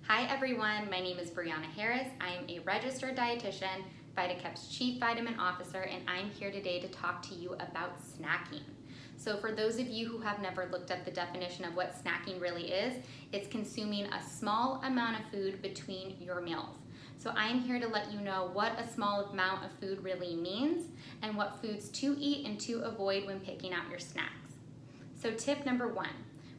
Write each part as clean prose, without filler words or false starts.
Hi everyone, my name is Brianna Harris. I am a registered dietitian, VitaKep's Chief Vitamin Officer, and I'm here today to talk to you about snacking. So for those of you who have never looked up the definition of what snacking really is, it's consuming a small amount of food between your meals. So I'm here to let you know what a small amount of food really means and what foods to eat and to avoid when picking out your snacks. So tip number one,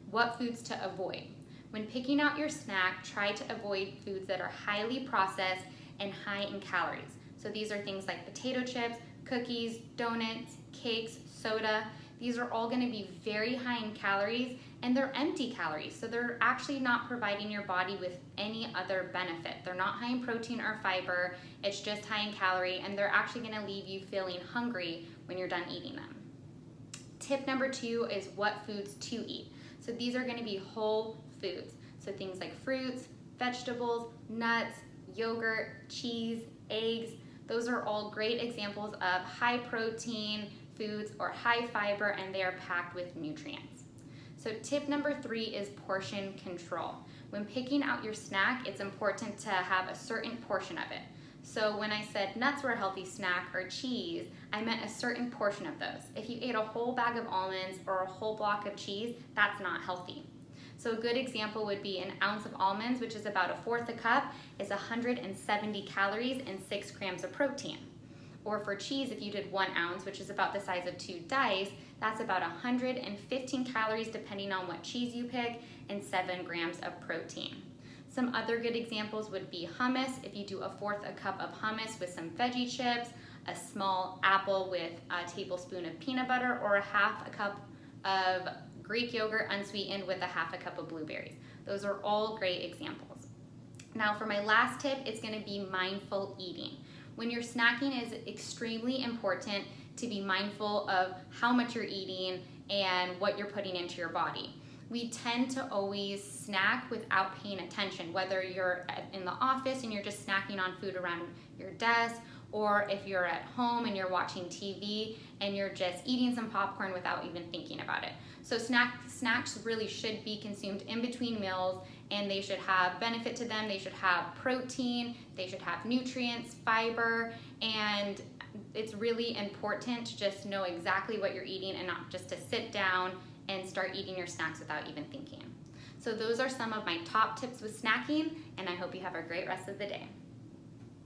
what foods to avoid. When picking out your snack, try to avoid foods that are highly processed and high in calories. So these are things like potato chips, cookies, donuts, cakes, soda. These are all going to be very high in calories and they're empty calories. So they're actually not providing your body with any other benefit. They're not high in protein or fiber. It's just high in calorie and they're actually going to leave you feeling hungry when you're done eating them. Tip number two is what foods to eat. So these are going to be whole foods. So things like fruits, vegetables, nuts, yogurt, cheese, eggs. Those are all great examples of high protein foods or high fiber, and they are packed with nutrients. So tip number three is portion control. When picking out your snack, it's important to have a certain portion of it. So when I said nuts were a healthy snack or cheese, I meant a certain portion of those. If you ate a whole bag of almonds or a whole block of cheese, that's not healthy. So a good example would be an ounce of almonds, which is about 1/4 a cup, is 170 calories and 6 grams of protein. Or for cheese, if you did 1 ounce, which is about the size of 2 dice, that's about 115 calories depending on what cheese you pick and 7 grams of protein. Some other good examples would be hummus. If you do 1/4 a cup of hummus with some veggie chips, a small apple with a tablespoon of peanut butter, or 1/2 a cup of Greek yogurt unsweetened with 1/2 a cup of blueberries. Those are all great examples. Now for my last tip, it's going to be mindful eating. When you're snacking, it is extremely important to be mindful of how much you're eating and what you're putting into your body. We tend to always snack without paying attention, whether you're in the office and you're just snacking on food around your desk, or if you're at home and you're watching TV and you're just eating some popcorn without even thinking about it. So snacks really should be consumed in between meals, and they should have benefit to them. They should have protein, they should have nutrients, fiber, and it's really important to just know exactly what you're eating and not just to sit down and start eating your snacks without even thinking. So those are some of my top tips with snacking, and I hope you have a great rest of the day.